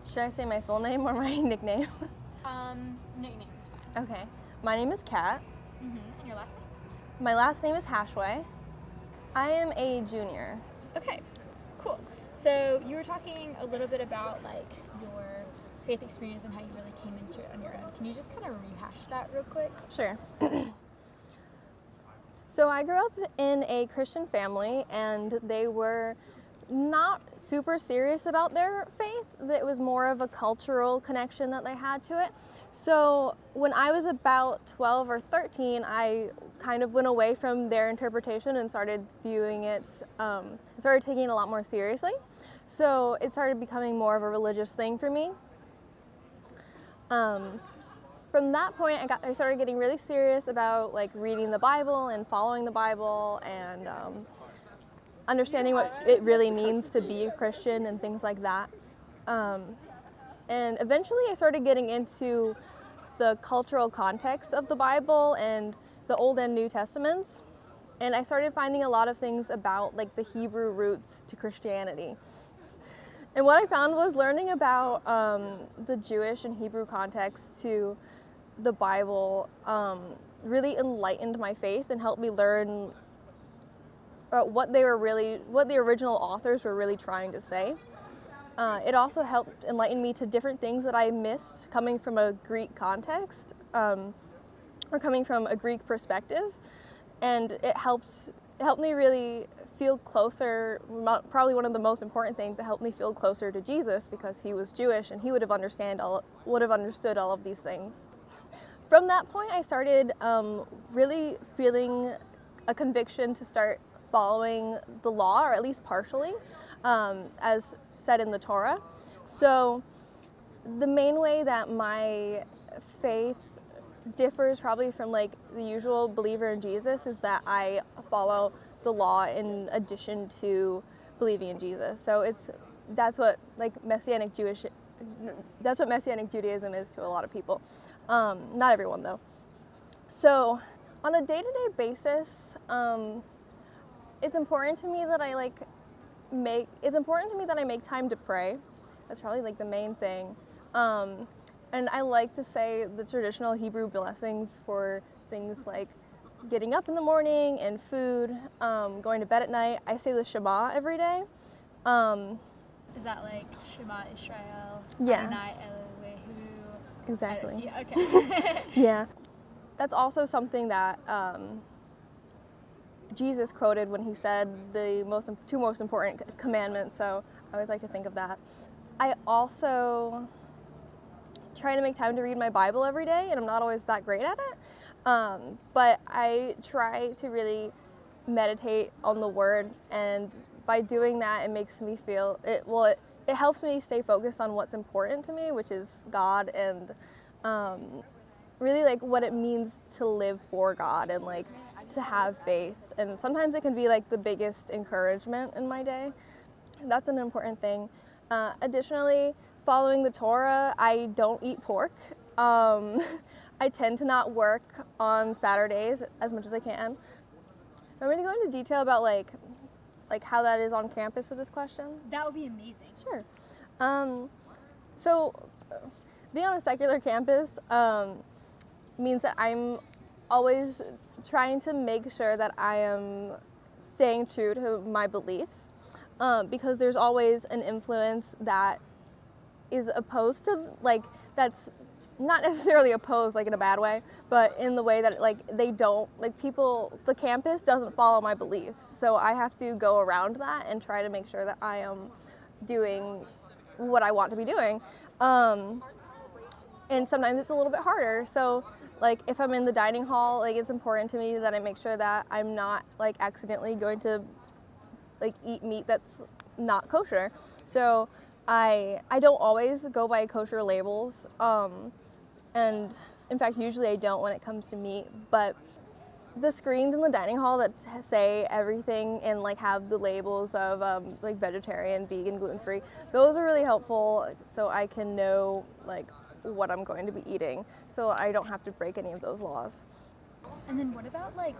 Should I say my full name or my nickname? Nickname is fine. Okay. My name is Kat. And your last name? My last name is Hashway. I am a junior. Okay, cool. So you were talking a little bit about like your faith experience and how you really came into it on your own. Can you just kind of rehash that real quick? Sure. So I grew up in a Christian family, and they were not super serious about their faith. It was more of a cultural connection that they had to it. So when I was about 12 or 13, I kind of went away from their interpretation and started viewing it, started taking it a lot more seriously. So it started becoming more of a religious thing for me. From that point, I started getting really serious about like reading the Bible and following the Bible and understanding what it really means to be a Christian and things like that. And eventually I started getting into the cultural context of the Bible and the Old and New Testaments. And I started finding a lot of things about like the Hebrew roots to Christianity. And what I found was learning about the Jewish and Hebrew context to the Bible really enlightened my faith and helped me learn what the original authors were really trying to say. It also helped enlighten me to different things that I missed coming from a Greek context or coming from a Greek perspective, and it helped me really feel closer. Probably one of the most important things that helped me feel closer to Jesus, because he was Jewish and he would have understood all of these things. From that point, I started really feeling a conviction to start following the law, or at least partially, as said in the Torah. So the main way that my faith differs probably from like the usual believer in Jesus is that I follow the law in addition to believing in Jesus. So that's what Messianic Judaism is to a lot of people. Not everyone though. So on a day-to-day basis, it's important to me that I make time to pray. That's probably like the main thing. And I like to say the traditional Hebrew blessings for things like getting up in the morning and food, going to bed at night. I say the Shema every day. Is that like Shema Israel? Yeah. Adonai Eloheinu? Exactly. Yeah, okay. Yeah. That's also something that Jesus quoted when he said the two most important commandments, so I always like to think of that. I also try to make time to read my Bible every day, and I'm not always that great at it, but I try to really meditate on the Word, and by doing that, it makes me feel, it helps me stay focused on what's important to me, which is God, and really like what it means to live for God and like to have faith. And sometimes it can be like the biggest encouragement in my day. That's an important thing. Additionally, following the Torah, I don't eat pork. I tend to not work on Saturdays as much as I can. I'm going to go into detail about like how that is on campus with this question. That would be amazing. Sure. So being on a secular campus means that I'm always trying to make sure that I am staying true to my beliefs, because there's always an influence that is opposed to, like, that's not necessarily opposed like in a bad way, but in the way that like they don't, like the campus doesn't follow my beliefs. So I have to go around that and try to make sure that I am doing what I want to be doing. And sometimes it's a little bit harder. So like if I'm in the dining hall, like it's important to me that I make sure that I'm not like accidentally going to like eat meat that's not kosher. So I don't always go by kosher labels, and in fact usually I don't when it comes to meat, but the screens in the dining hall that say everything and like have the labels of like vegetarian, vegan, gluten-free, those are really helpful so I can know like what I'm going to be eating, so I don't have to break any of those laws. And then what about like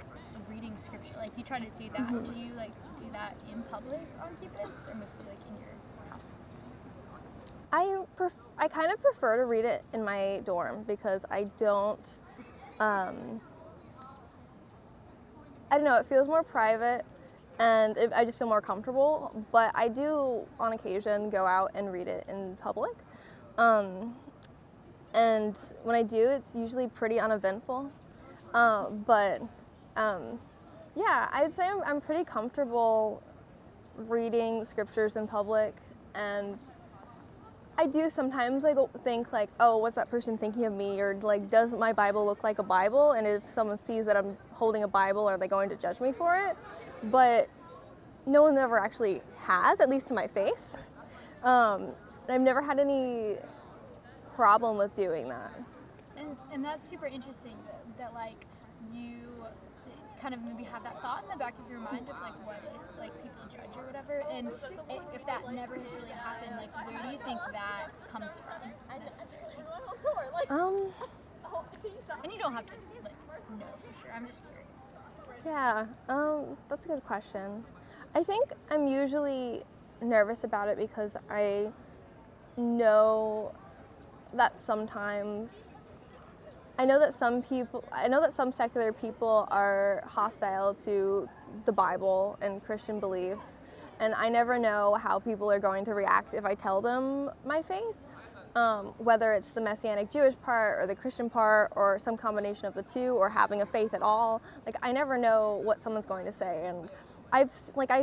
reading scripture? Like you try to do that. Mm-hmm. Do you like do that in public on campus or mostly like in your house? I kind of prefer to read it in my dorm because I don't know, it feels more private and I just feel more comfortable, but I do on occasion go out and read it in public. And when I do, it's usually pretty uneventful. But yeah, I'd say I'm pretty comfortable reading scriptures in public, and I do sometimes like think like, oh, what's that person thinking of me? Or like, does my Bible look like a Bible? And if someone sees that I'm holding a Bible, are they going to judge me for it? But no one ever actually has, at least to my face. And I've never had any problem with doing that. And that's super interesting that like you kind of maybe have that thought in the back of your mind of like what if like people judge or whatever, and if that never has really happened, like where do you think that comes from necessarily? And you don't have to like know for sure. I'm just curious. Yeah, that's a good question. I think I'm usually nervous about it because I know that sometimes I know that some secular people are hostile to the Bible and Christian beliefs, and I never know how people are going to react if I tell them my faith, whether it's the Messianic Jewish part or the Christian part or some combination of the two or having a faith at all. Like, I never know what someone's going to say, and I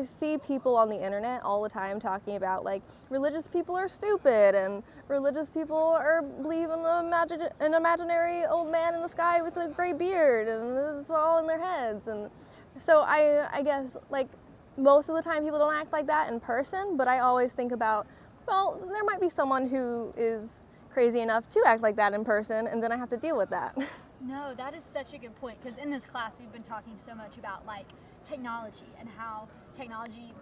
see people on the internet all the time talking about like religious people are stupid and religious people believe in an imaginary old man in the sky with a gray beard and it's all in their heads. And so I guess like most of the time people don't act like that in person, but I always think about, well, there might be someone who is crazy enough to act like that in person, and then I have to deal with that. No, that is such a good point, because in this class we've been talking so much about like technology and how technology,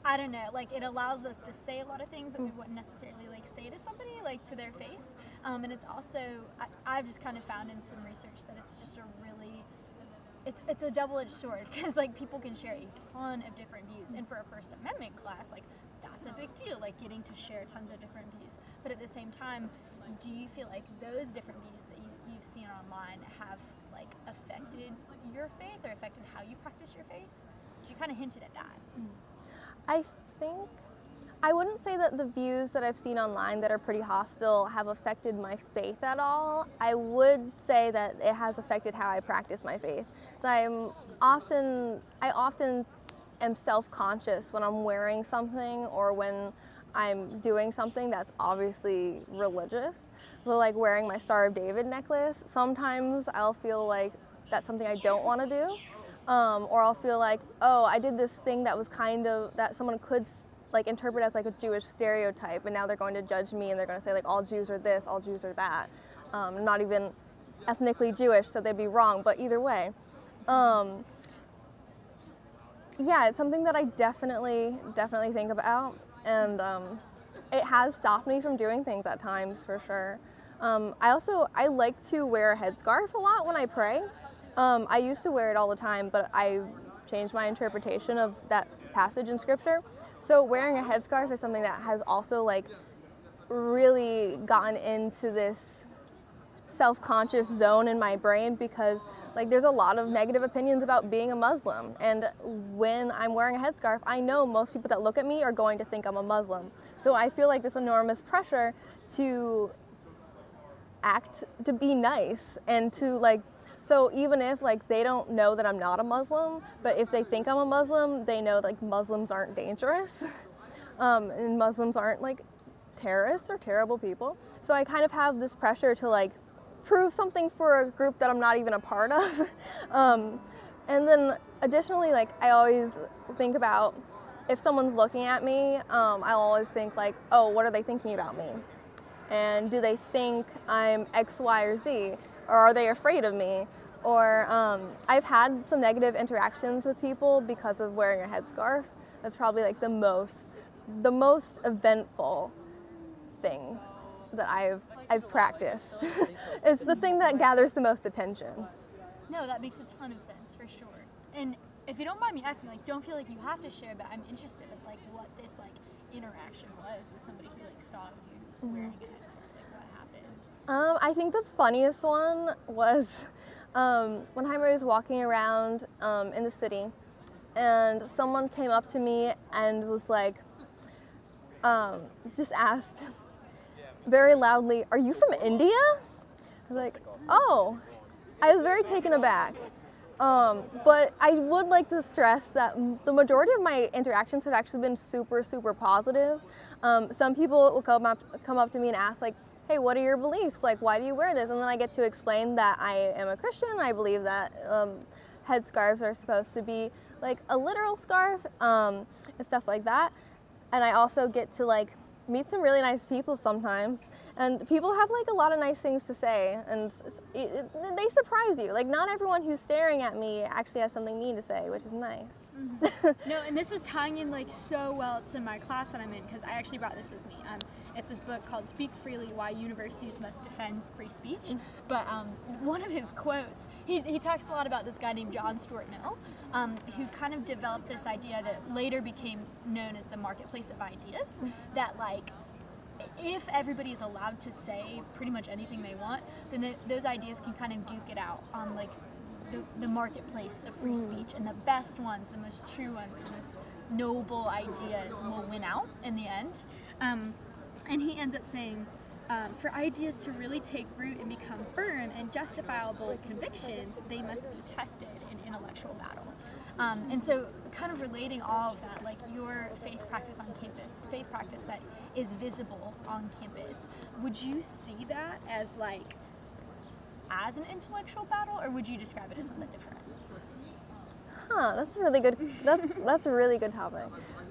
I don't know, like it allows us to say a lot of things that we wouldn't necessarily like say to somebody like to their face, and it's also I've just kind of found in some research that it's just a really it's a double-edged sword, because like people can share a ton of different views, and for a First Amendment class, like that's a big deal, like getting to share tons of different views. But at the same time, do you feel like those different views that you've seen online have like affected your faith or affected how you practice your faith? You kind of hinted at that. I wouldn't say that the views that I've seen online that are pretty hostile have affected my faith at all. I would say that it has affected how I practice my faith. So I often am self-conscious when I'm wearing something or when I'm doing something that's obviously religious. So like wearing my Star of David necklace, sometimes I'll feel like that's something I don't want to do. Or I'll feel like, oh, I did this thing that was that someone could like interpret as like a Jewish stereotype, and now they're going to judge me and they're going to say like all Jews are this, all Jews are that. I'm not even ethnically Jewish, so they'd be wrong, but either way. Yeah, it's something that I definitely think about, and it has stopped me from doing things at times for sure. I like to wear a headscarf a lot when I pray. I used to wear it all the time, but I changed my interpretation of that passage in scripture. So wearing a headscarf is something that has also like really gotten into this self-conscious zone in my brain, because like there's a lot of negative opinions about being a Muslim, and when I'm wearing a headscarf, I know most people that look at me are going to think I'm a Muslim. So I feel like this enormous pressure to be nice and to like, so even if like they don't know that I'm not a Muslim, but if they think I'm a Muslim, they know like Muslims aren't dangerous, and Muslims aren't like terrorists or terrible people. So I kind of have this pressure to like prove something for a group that I'm not even a part of. And then additionally, like I always think about if someone's looking at me, I'll always think like, oh, what are they thinking about me? And do they think I'm X, Y, or Z? Or are they afraid of me? Or I've had some negative interactions with people because of wearing a headscarf. That's probably like the most eventful thing that I've practiced. It's the thing that gathers the most attention. No, that makes a ton of sense for sure. And if you don't mind me asking, like, don't feel like you have to share, but I'm interested in like what this like interaction was with somebody who like saw you wearing a headscarf? Like, what happened? I think the funniest one was when I was walking around in the city, and someone came up to me and was like, just asked very loudly, "Are you from India?" I was like, "Oh." I was very taken aback. But I would like to stress that the majority of my interactions have actually been super, super positive. Some people will come up to me and ask, like, "Hey, what are your beliefs? Like, why do you wear this?" And then I get to explain that I am a Christian. I believe that headscarves are supposed to be like a literal scarf and stuff like that. And I also get to like meet some really nice people sometimes, and people have like a lot of nice things to say, and they surprise you. Like, not everyone who's staring at me actually has something mean to say, which is nice. No, and this is tying in like so well to my class that I'm in, because I actually brought this with me. It's this book called Speak Freely, Why Universities Must Defend Free Speech. But one of his quotes, he talks a lot about this guy named John Stuart Mill, who kind of developed this idea that later became known as the marketplace of ideas, that like, if everybody is allowed to say pretty much anything they want, then those ideas can kind of duke it out on like the marketplace of free speech, and the best ones, the most true ones, the most noble ideas will win out in the end. And he ends up saying, for ideas to really take root and become firm and justifiable convictions, they must be tested in intellectual battle. And so kind of relating all of that, like your faith practice on campus, faith practice that is visible on campus, would you see that as like, as an intellectual battle, or would you describe it as something different? That's a really good. That's a really good topic.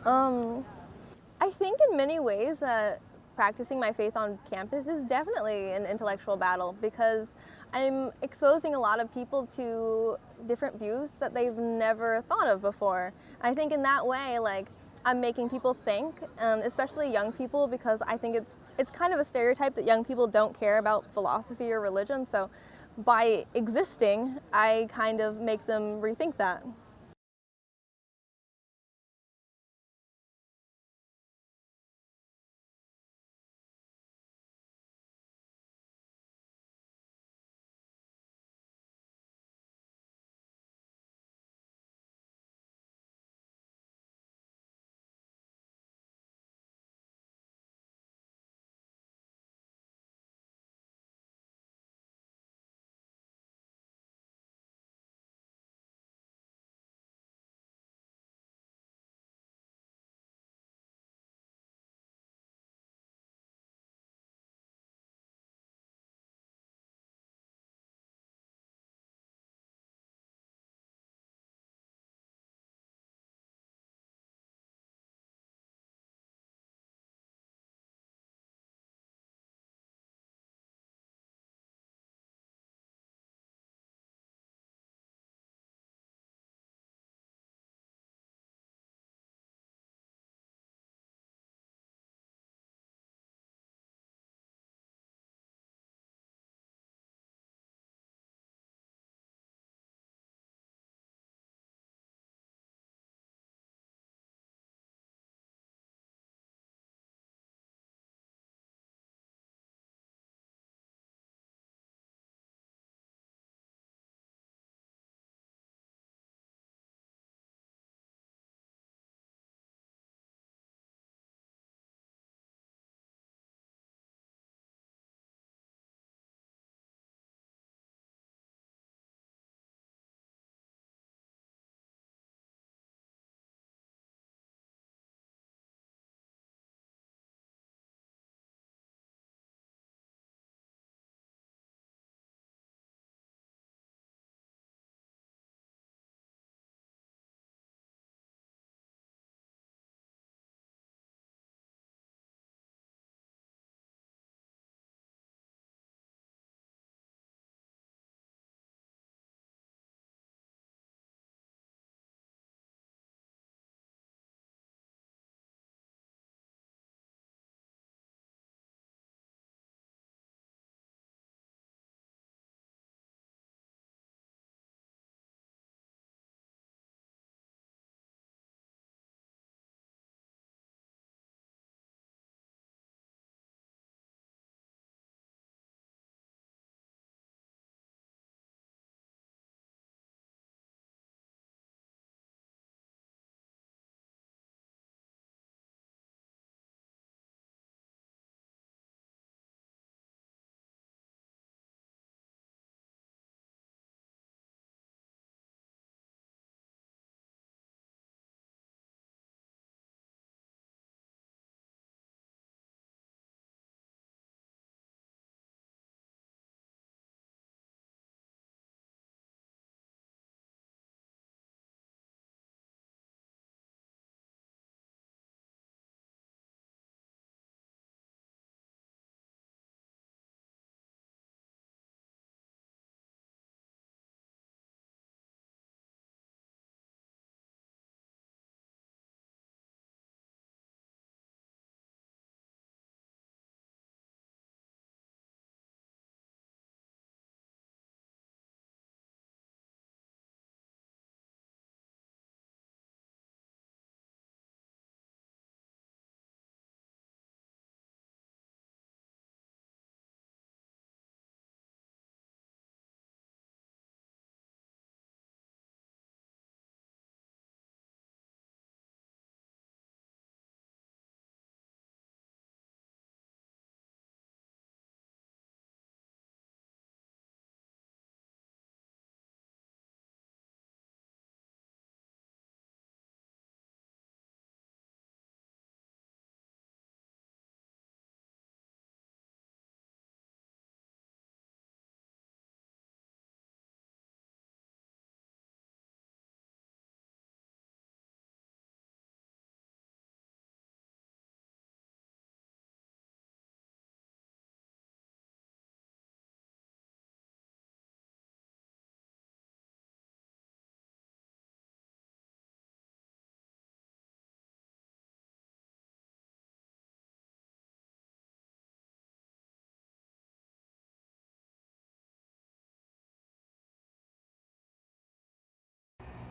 I think in many ways that practicing my faith on campus is definitely an intellectual battle, because I'm exposing a lot of people to different views that they've never thought of before. I think in that way, like, I'm making people think, especially young people, because I think it's kind of a stereotype that young people don't care about philosophy or religion. So by existing, I kind of make them rethink that.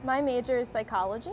My major is psychology.